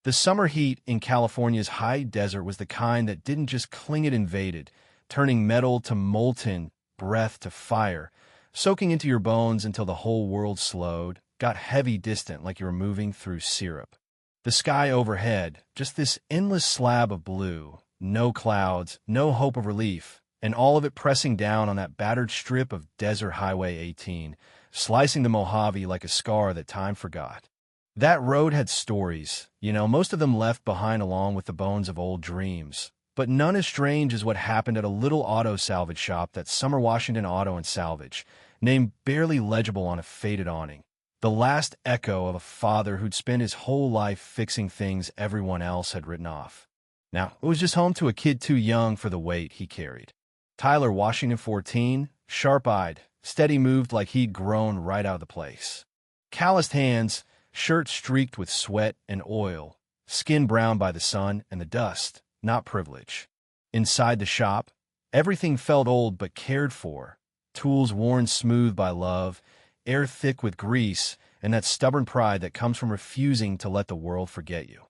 The summer heat in California's high desert was the kind that didn't just cling, it invaded, turning metal to molten, breath to fire, soaking into your bones until the whole world slowed, got heavy, distant, like you were moving through syrup. The sky overhead, just this endless slab of blue, no clouds, no hope of relief, and all of it pressing down on that battered strip of Desert Highway 18, slicing the Mojave like a scar that time forgot. That road had stories, most of them left behind along with the bones of old dreams, but none as strange as what happened at a little auto salvage shop, that Summer Washington Auto and Salvage, name barely legible on a faded awning. The last echo of a father who'd spent his whole life fixing things everyone else had written off. Now, it was just home to a kid too young for the weight he carried. Tyler Washington, 14, sharp-eyed, steady, moved like he'd grown right out of the place. Calloused hands, shirt streaked with sweat and oil, skin browned by the sun and the dust, not privilege. Inside the shop, everything felt old but cared for, tools worn smooth by love, air thick with grease, and that stubborn pride that comes from refusing to let the world forget you.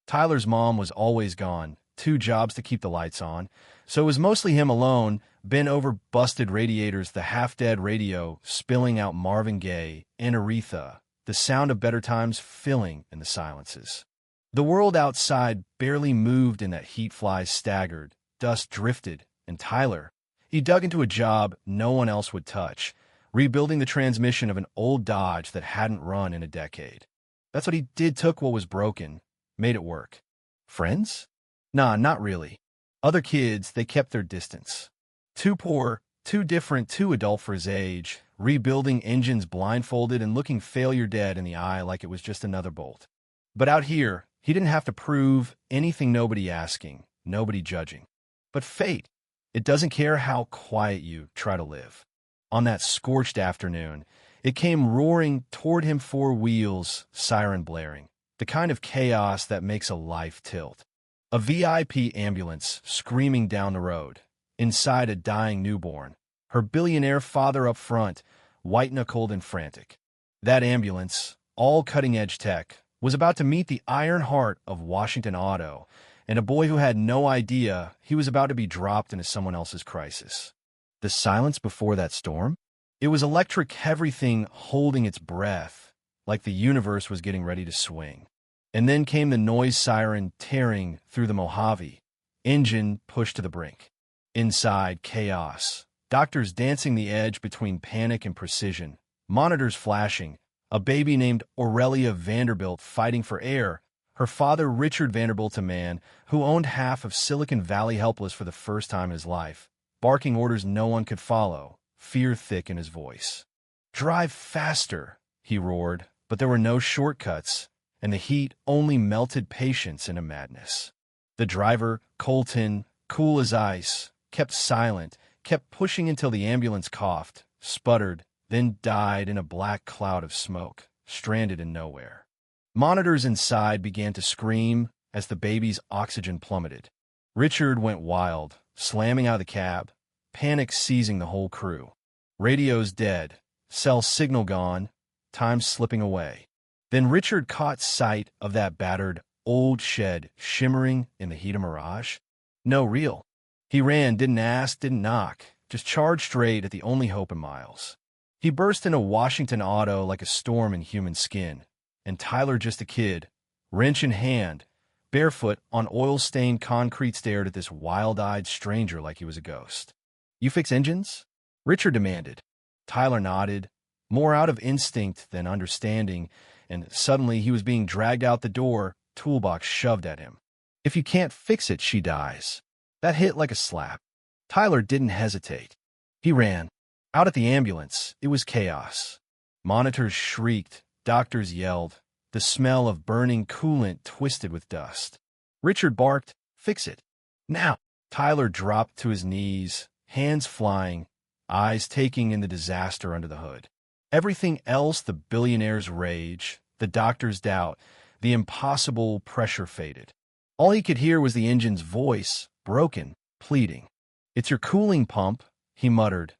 Tyler's mom was always gone, 2 jobs to keep the lights on, so it was mostly him alone, bent over busted radiators, the half-dead radio spilling out Marvin Gaye and Aretha, the sound of better times filling in the silences. The world outside barely moved in that heat. Flies staggered, dust drifted, and Tyler, he dug into a job no one else would touch, rebuilding the transmission of an old Dodge that hadn't run in a decade. That's what he did, took what was broken, made it work. Friends? Nah, not really. Other kids, they kept their distance. Too poor, too different, too adult for his age, rebuilding engines blindfolded and looking failure dead in the eye like it was just another bolt. But out here, he didn't have to prove anything, nobody asking, nobody judging. But fate, it doesn't care how quiet you try to live. On that scorched afternoon, it came roaring toward him, 4 wheels, siren blaring, the kind of chaos that makes a life tilt. A VIP ambulance screaming down the road, inside a dying newborn, her billionaire father up front, white-knuckled and frantic. That ambulance, all cutting-edge tech, was about to meet the iron heart of Washington Auto, and a boy who had no idea he was about to be dropped into someone else's crisis. The silence before that storm? It was electric, everything holding its breath, like the universe was getting ready to swing. And then came the noise siren tearing through the Mojave, engine pushed to the brink. Inside, chaos. Doctors dancing the edge between panic and precision, monitors flashing, a baby named Aurelia Vanderbilt fighting for air, her father Richard Vanderbilt, a man who owned half of Silicon Valley, helpless for the first time in his life, barking orders no one could follow, fear thick in his voice. "Drive faster," he roared, but there were no shortcuts, and the heat only melted patience into madness. The driver, Colton, cool as ice, kept silent, kept pushing until the ambulance coughed, sputtered, then died in a black cloud of smoke, stranded in nowhere. Monitors inside began to scream as the baby's oxygen plummeted. Richard went wild, slamming out of the cab, panic seizing the whole crew. Radios dead, cell signal gone, time slipping away. Then Richard caught sight of that battered, old shed shimmering in the heat of mirage. No real. He ran, didn't ask, didn't knock, just charged straight at the only hope in miles. He burst into Washington Auto like a storm in human skin, and Tyler, just a kid, wrench in hand, barefoot on oil-stained concrete, stared at this wild-eyed stranger like he was a ghost. "You fix engines?" Richard demanded. Tyler nodded, more out of instinct than understanding, and suddenly he was being dragged out the door, toolbox shoved at him. "If you can't fix it, she dies." That hit like a slap. Tyler didn't hesitate. He ran. Out at the ambulance, it was chaos. Monitors shrieked, doctors yelled, the smell of burning coolant twisted with dust. Richard barked, "Fix it. Now!" Tyler dropped to his knees, hands flying, eyes taking in the disaster under the hood. Everything else, the billionaire's rage, the doctor's doubt, the impossible pressure, faded. All he could hear was the engine's voice, broken, pleading. "It's your cooling pump," he muttered,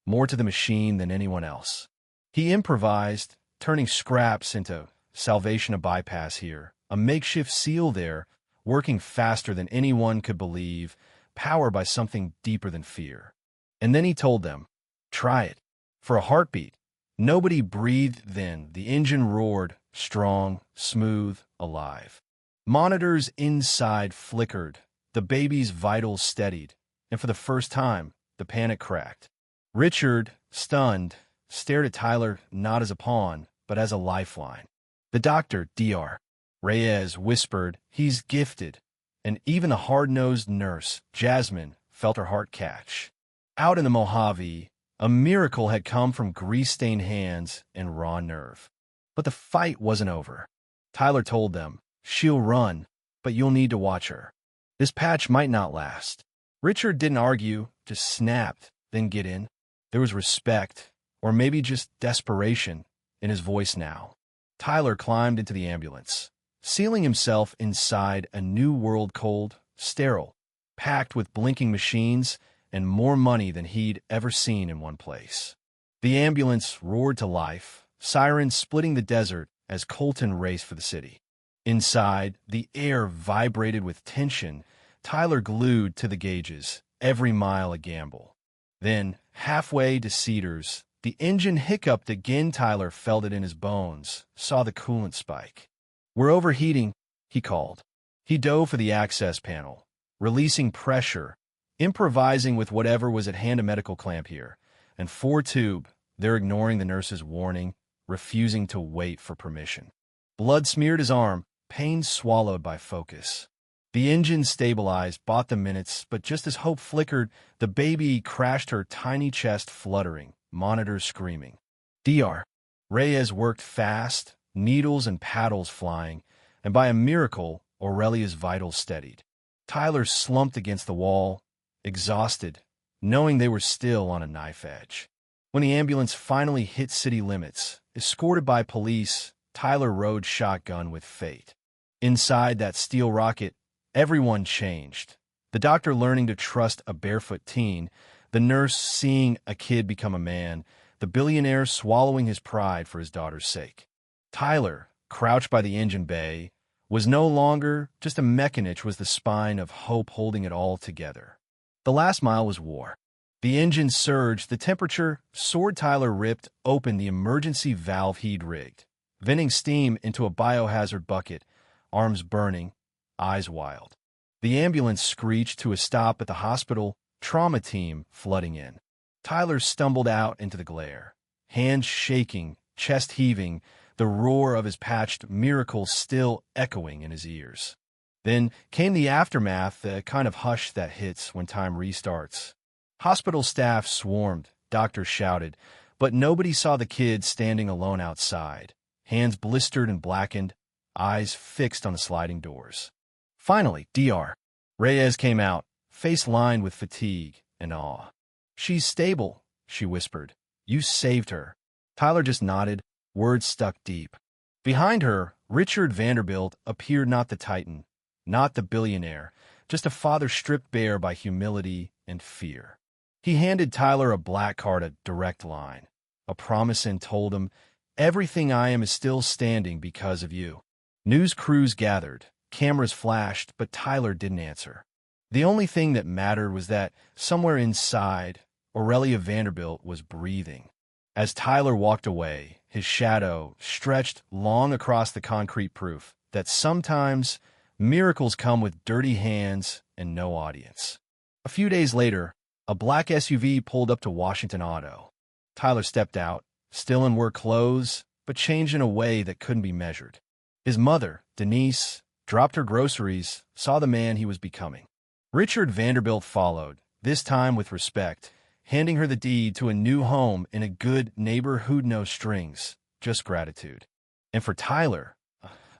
more to the machine than anyone else. He improvised, turning scraps into salvation, a bypass here, a makeshift SEAL there, working faster than anyone could believe, powered by something deeper than fear. And then he told them, "Try it." For a heartbeat. Nobody breathed then. The engine roared, strong, smooth, alive. Monitors inside flickered. The baby's vitals steadied. And for the first time, the panic cracked. Richard, stunned, stared at Tyler not as a pawn, but as a lifeline. The doctor, Dr. Reyes, whispered, "He's gifted." And even the hard-nosed nurse, Jasmine, felt her heart catch. Out in the Mojave, a miracle had come from grease-stained hands and raw nerve. But the fight wasn't over. Tyler told them, "She'll run, but you'll need to watch her. This patch might not last." Richard didn't argue, just snapped, "Then get in." There was respect, or maybe just desperation, in his voice now. Tyler climbed into the ambulance, sealing himself inside a new world, cold, sterile, packed with blinking machines and more money than he'd ever seen in one place. The ambulance roared to life, sirens splitting the desert as Colton raced for the city. Inside, the air vibrated with tension, Tyler glued to the gauges, every mile a gamble. Then, halfway to Cedars, the engine hiccuped again. Tyler felt it in his bones, saw the coolant spike. "We're overheating," he called. He dove for the access panel, releasing pressure, improvising with whatever was at hand. A medical clamp here, and 4-tube. They're ignoring the nurse's warning, refusing to wait for permission. Blood smeared his arm, pain swallowed by focus. The engine stabilized, bought the minutes, but just as hope flickered, the baby crashed, her tiny chest fluttering, monitors screaming. Dr. Reyes worked fast, needles and paddles flying, and by a miracle, Aurelia's vitals steadied. Tyler slumped against the wall, exhausted, knowing they were still on a knife edge. When the ambulance finally hit city limits, escorted by police, Tyler rode shotgun with fate. Inside that steel rocket, everyone changed. The doctor learning to trust a barefoot teen, the nurse seeing a kid become a man, the billionaire swallowing his pride for his daughter's sake. Tyler, crouched by the engine bay, was no longer just a mechanician, was the spine of hope holding it all together. The last mile was war. The engine surged, the temperature soared. Tyler ripped open the emergency valve he'd rigged, venting steam into a biohazard bucket, arms burning, eyes wild. The ambulance screeched to a stop at the hospital, trauma team flooding in. Tyler stumbled out into the glare, hands shaking, chest heaving, the roar of his patched miracle still echoing in his ears. Then came the aftermath, the kind of hush that hits when time restarts. Hospital staff swarmed, doctors shouted, but nobody saw the kid standing alone outside, hands blistered and blackened, eyes fixed on the sliding doors. Finally, Dr. Reyes came out, face lined with fatigue and awe. "She's stable," she whispered. "You saved her." Tyler just nodded, words stuck deep. Behind her, Richard Vanderbilt appeared, not the titan, not the billionaire, just a father stripped bare by humility and fear. He handed Tyler a black card, a direct line, a promise, and told him, "Everything I am is still standing because of you." News crews gathered, cameras flashed, but Tyler didn't answer. The only thing that mattered was that, somewhere inside, Aurelia Vanderbilt was breathing. As Tyler walked away, his shadow stretched long across the concrete, proof that sometimes miracles come with dirty hands and no audience. A few days later, a black SUV pulled up to Washington Auto. Tyler stepped out, still in work clothes, but changed in a way that couldn't be measured. His mother, Denise, dropped her groceries, saw the man he was becoming. Richard Vanderbilt followed, this time with respect, handing her the deed to a new home in a good neighborhood. No strings, just gratitude. And for Tyler,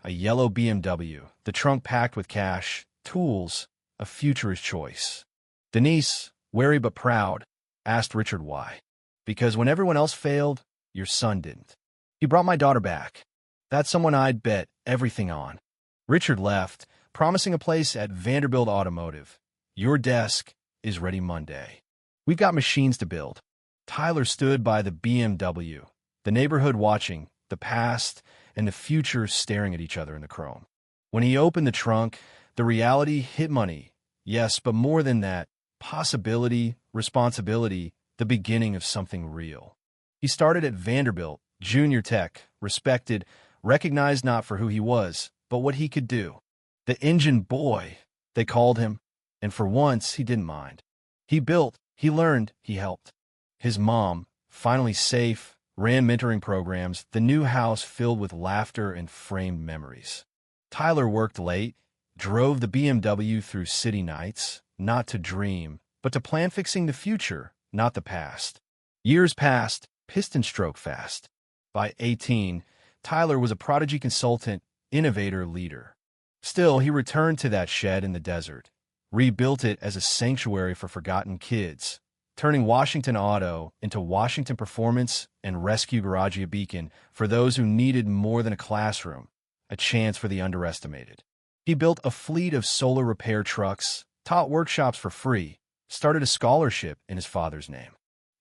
a yellow BMW, the trunk packed with cash, tools, a futurist choice. Denise, wary but proud, asked Richard why. "Because when everyone else failed, your son didn't. He brought my daughter back. That's someone I'd bet everything on." Richard left, promising a place at Vanderbilt Automotive. "Your desk is ready Monday. We've got machines to build." Tyler stood by the BMW, the neighborhood watching, the past and the future staring at each other in the chrome. When he opened the trunk, the reality hit money. Yes, but more than that, possibility, responsibility, the beginning of something real. He started at Vanderbilt, junior tech, respected, recognized not for who he was, but what he could do. The engine boy, they called him, and for once he didn't mind. He built, he learned, he helped. His mom, finally safe, ran mentoring programs, the new house filled with laughter and framed memories. Tyler worked late, drove the BMW through city nights, not to dream, but to plan fixing the future, not the past. Years passed, piston stroke fast. By 18, Tyler was a prodigy consultant, innovator, leader. Still, he returned to that shed in the desert, rebuilt it as a sanctuary for forgotten kids, turning Washington Auto into Washington Performance and Rescue Garage, a beacon for those who needed more than a classroom, a chance for the underestimated. He built a fleet of solar repair trucks, taught workshops for free, started a scholarship in his father's name.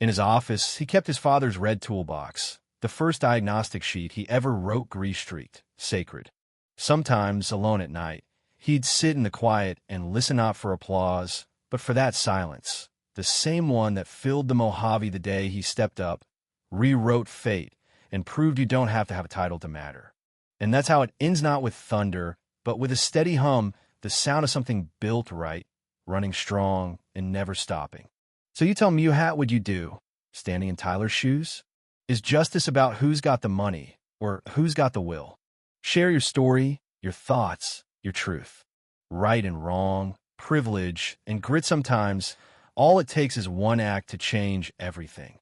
In his office, he kept his father's red toolbox, the first diagnostic sheet he ever wrote grease-streaked, sacred. Sometimes, alone at night, he'd sit in the quiet and listen not for applause, but for that silence, the same one that filled the Mojave the day he stepped up, rewrote fate, and proved you don't have to have a title to matter. And that's how it ends, not with thunder, but with a steady hum, the sound of something built right, running strong and never stopping. So you tell me, what would you do, standing in Tyler's shoes? Is justice about who's got the money or who's got the will? Share your story, your thoughts, your truth. Right and wrong, privilege, and grit sometimes. All it takes is one act to change everything.